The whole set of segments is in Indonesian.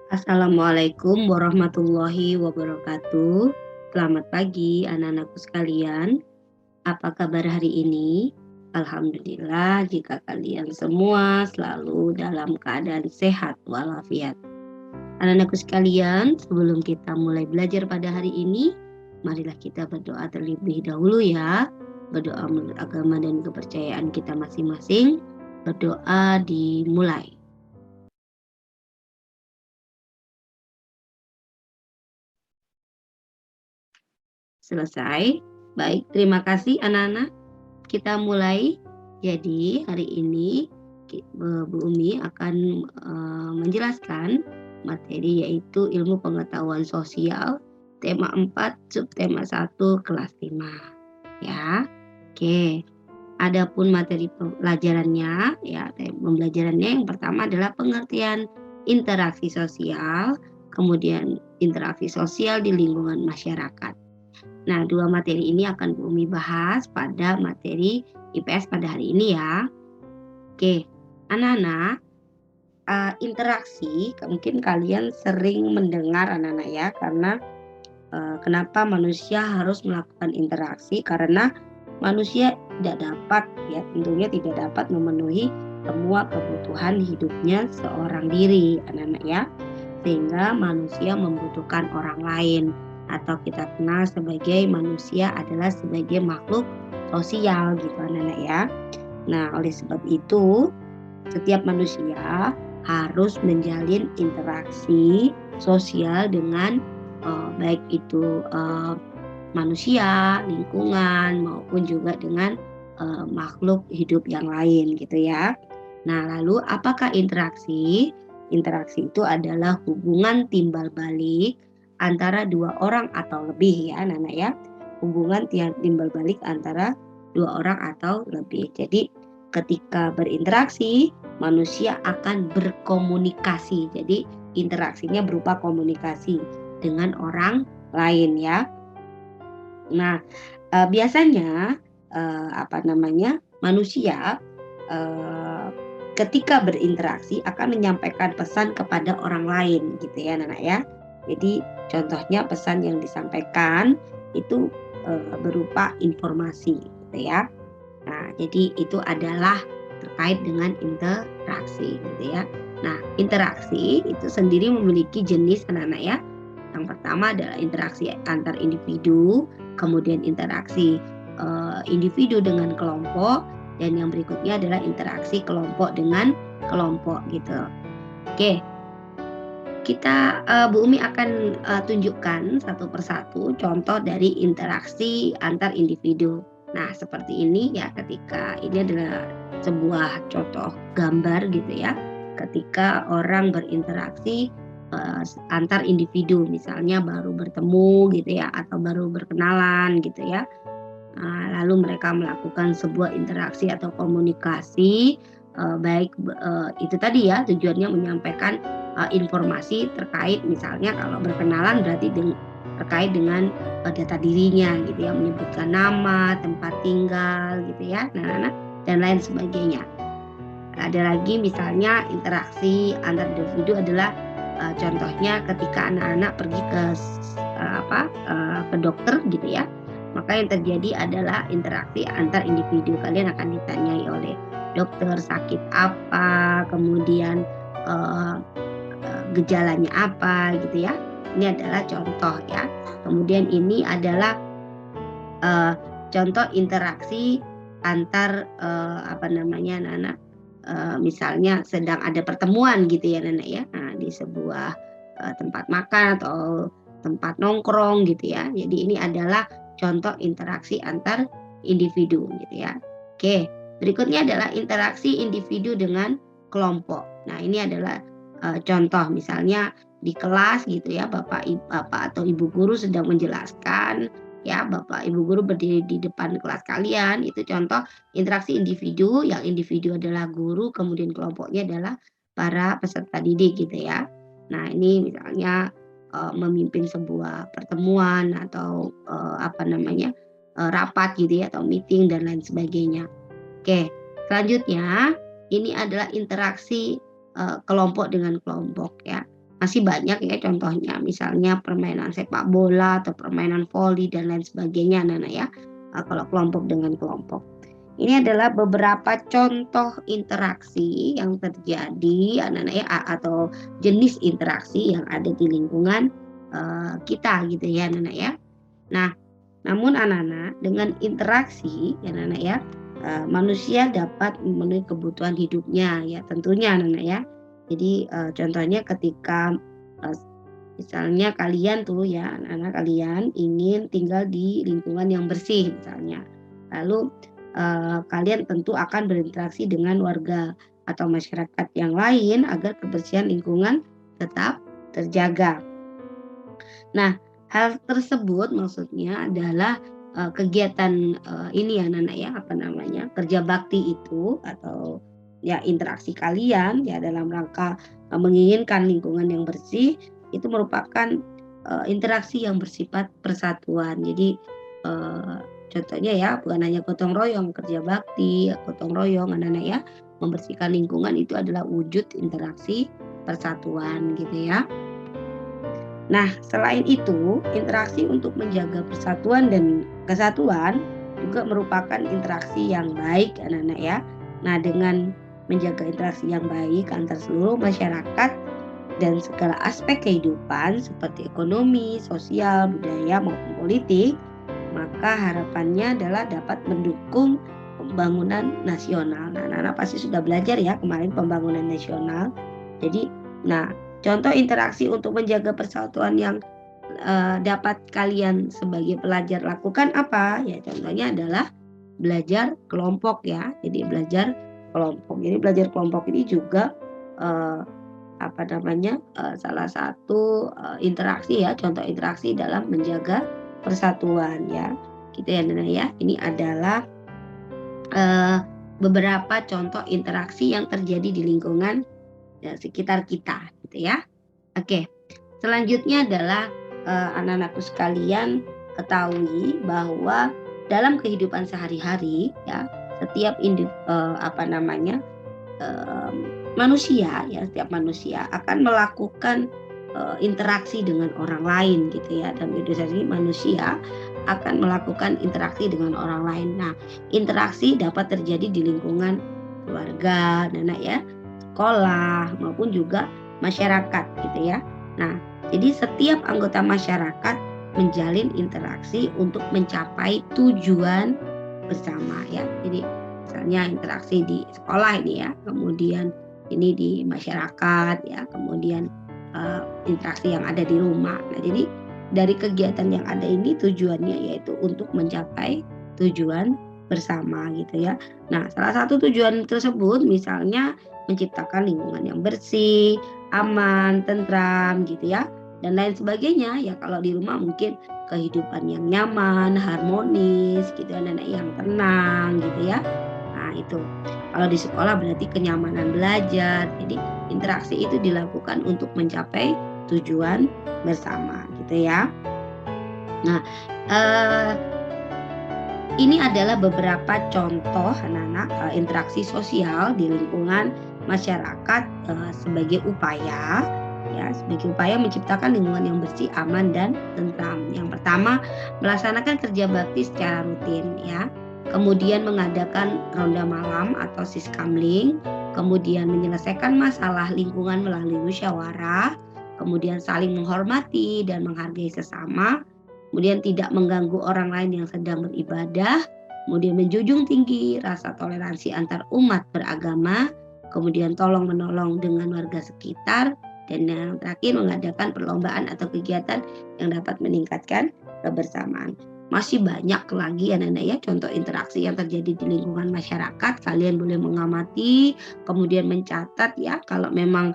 Assalamualaikum warahmatullahi wabarakatuh. Selamat pagi anak-anakku sekalian. Apa kabar hari ini? Alhamdulillah jika kalian semua selalu dalam keadaan sehat walafiat. Anak-anakku sekalian, sebelum kita mulai belajar pada hari ini, marilah kita berdoa terlebih dahulu ya. Berdoa menurut agama dan kepercayaan kita masing-masing. Berdoa dimulai. Selesai. Baik, terima kasih anak-anak. Kita mulai. Jadi hari ini Bu Umi akan menjelaskan materi yaitu ilmu pengetahuan sosial tema 4 subtema 1 kelas 5 ya. Oke. Adapun materi pembelajarannya ya, pembelajarannya yang pertama adalah pengertian interaksi sosial, kemudian interaksi sosial di lingkungan masyarakat. Nah, dua materi ini akan Bu Umi bahas pada materi IPS pada hari ini ya. Oke, anak-anak, interaksi mungkin kalian sering mendengar anak-anak ya, karena kenapa manusia harus melakukan interaksi, karena manusia tentunya tidak dapat memenuhi semua kebutuhan hidupnya seorang diri anak-anak ya, sehingga manusia membutuhkan orang lain, atau kita kenal sebagai manusia adalah sebagai makhluk sosial gitu anak-anak ya. Nah, oleh sebab itu setiap manusia harus menjalin interaksi sosial dengan baik itu manusia, lingkungan maupun juga dengan makhluk hidup yang lain gitu ya. Nah, lalu apakah interaksi? Interaksi itu adalah hubungan timbal balik antara dua orang atau lebih ya anak-anak ya. Hubungan timbal balik antara dua orang atau lebih. Jadi ketika berinteraksi, manusia akan berkomunikasi. Jadi interaksinya berupa komunikasi dengan orang lain ya. Nah, biasanya manusia ketika berinteraksi akan menyampaikan pesan kepada orang lain gitu ya anak-anak ya. Jadi contohnya pesan yang disampaikan itu berupa informasi gitu ya. Nah, jadi itu adalah terkait dengan interaksi gitu ya. Nah, interaksi itu sendiri memiliki jenis anak-anak ya. Yang pertama adalah interaksi antar individu, kemudian interaksi individu dengan kelompok, dan yang berikutnya adalah interaksi kelompok dengan kelompok gitu. Oke. Kita Bu Umi akan tunjukkan satu persatu contoh dari interaksi antar individu. Nah, seperti ini ya, ketika ini adalah sebuah contoh gambar gitu ya. Ketika orang berinteraksi antar individu, misalnya baru bertemu gitu ya, atau baru berkenalan gitu ya. Lalu mereka melakukan sebuah interaksi atau komunikasi, baik itu tadi ya, tujuannya menyampaikan informasi terkait, misalnya kalau berkenalan berarti terkait dengan data dirinya gitu ya, menyebutkan nama, tempat tinggal gitu ya, dan lain sebagainya. Ada lagi misalnya interaksi antar individu adalah contohnya ketika anak-anak pergi ke dokter gitu ya, maka yang terjadi adalah interaksi antar individu. Kalian akan ditanyai oleh dokter sakit apa, kemudian gejalanya apa gitu ya. Ini adalah contoh ya. Kemudian ini adalah contoh interaksi antar anak-anak, misalnya sedang ada pertemuan gitu ya anak ya. Nah, di sebuah tempat makan atau tempat nongkrong gitu ya. Jadi ini adalah contoh interaksi antar individu gitu ya. Oke, berikutnya adalah interaksi individu dengan kelompok. Nah, ini adalah contoh misalnya di kelas gitu ya, bapak atau ibu guru sedang menjelaskan ya, bapak ibu guru berdiri di depan kelas kalian, itu contoh interaksi individu, yang individu adalah guru, kemudian kelompoknya adalah para peserta didik gitu ya. Nah, ini misalnya memimpin sebuah pertemuan atau rapat gitu ya, atau meeting dan lain sebagainya. Oke, selanjutnya ini adalah interaksi kelompok dengan kelompok ya. Masih banyak ya contohnya, misalnya permainan sepak bola atau permainan voli dan lain sebagainya anak-anak ya, kalau kelompok dengan kelompok. Ini adalah beberapa contoh interaksi yang terjadi anak-anak ya, atau jenis interaksi yang ada di lingkungan, kita gitu ya anak-anak ya. Nah, namun anak-anak dengan interaksi ya anak-anak ya, manusia dapat memenuhi kebutuhan hidupnya ya tentunya anak-anak ya. Jadi, contohnya ketika, eee, misalnya kalian tuh ya anak-anak kalian ingin tinggal di lingkungan yang bersih misalnya. Lalu, kalian tentu akan berinteraksi dengan warga atau masyarakat yang lain agar kebersihan lingkungan tetap terjaga. Nah, hal tersebut maksudnya adalah, kegiatan, ini ya Nana ya, apa namanya, kerja bakti itu atau ya interaksi kalian ya dalam rangka, menginginkan lingkungan yang bersih, itu merupakan, interaksi yang bersifat persatuan. Jadi, eee, contohnya ya bukan hanya gotong royong, kerja bakti, gotong royong anak-anak ya, membersihkan lingkungan itu adalah wujud interaksi persatuan gitu ya. Nah, selain itu, interaksi untuk menjaga persatuan dan kesatuan juga merupakan interaksi yang baik, anak-anak ya. Nah, dengan menjaga interaksi yang baik antar seluruh masyarakat dan segala aspek kehidupan seperti ekonomi, sosial, budaya maupun politik, maka harapannya adalah dapat mendukung pembangunan nasional. Nah, anak-anak pasti sudah belajar ya kemarin pembangunan nasional. Jadi, nah, contoh interaksi untuk menjaga persatuan yang, dapat kalian sebagai pelajar lakukan apa? Ya contohnya adalah belajar kelompok ya. Jadi belajar kelompok. Jadi belajar kelompok ini juga, eee, apa namanya, salah satu, interaksi ya, contoh interaksi dalam menjaga persatuan ya, gitu ya Nana ya. Ini adalah, eee, beberapa contoh interaksi yang terjadi di lingkungan, sekitar kita gitu ya. Oke, selanjutnya adalah, anak-anakku sekalian ketahui bahwa dalam kehidupan sehari-hari ya, setiap apa namanya, manusia ya, setiap manusia akan melakukan, interaksi dengan orang lain gitu ya, dalam kehidupan sehari manusia akan melakukan interaksi dengan orang lain. Nah, interaksi dapat terjadi di lingkungan keluarga, anak ya, sekolah maupun juga masyarakat gitu ya. Nah, jadi setiap anggota masyarakat menjalin interaksi untuk mencapai tujuan bersama ya. Jadi misalnya interaksi di sekolah ini ya, kemudian ini di masyarakat ya, kemudian, interaksi yang ada di rumah. Nah, jadi dari kegiatan yang ada ini tujuannya yaitu untuk mencapai tujuan bersama gitu ya. Nah, salah satu tujuan tersebut misalnya menciptakan lingkungan yang bersih, aman, tentram gitu ya, dan lain sebagainya. Ya kalau di rumah mungkin kehidupan yang nyaman, harmonis gitu ya, nenek yang tenang gitu ya. Nah itu. Kalau di sekolah berarti kenyamanan belajar. Jadi interaksi itu dilakukan untuk mencapai tujuan bersama gitu ya. Nah, eee, ini adalah beberapa contoh anak-anak, interaksi sosial di lingkungan masyarakat, sebagai upaya ya, sebagai upaya menciptakan lingkungan yang bersih, aman, dan tentram. Yang pertama, melaksanakan kerja bakti secara rutin ya, kemudian mengadakan ronda malam atau siskamling, kemudian menyelesaikan masalah lingkungan melalui musyawarah, kemudian saling menghormati dan menghargai sesama, kemudian tidak mengganggu orang lain yang sedang beribadah, kemudian menjunjung tinggi rasa toleransi antar umat beragama, kemudian tolong menolong dengan warga sekitar, dan yang terakhir mengadakan perlombaan atau kegiatan yang dapat meningkatkan kebersamaan. Masih banyak lagi anak-anak ya contoh interaksi yang terjadi di lingkungan masyarakat. Kalian boleh mengamati, kemudian mencatat ya kalau memang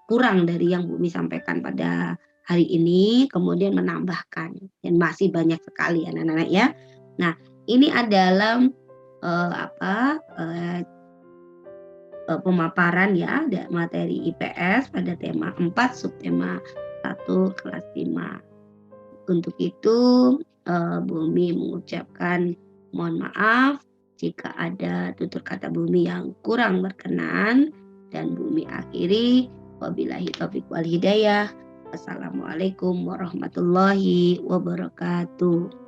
kurang dari yang Bumi sampaikan pada hari ini, kemudian menambahkan, dan masih banyak sekali anak-anak ya. Nah, ini adalah, apa, pemaparan ya materi IPS pada tema 4 subtema 1 kelas 5. Untuk itu, Bumi mengucapkan mohon maaf jika ada tutur kata Bumi yang kurang berkenan, dan Bumi akhiri Wabillahi taufik wal hidayah. Wassalamualaikum warahmatullahi wabarakatuh.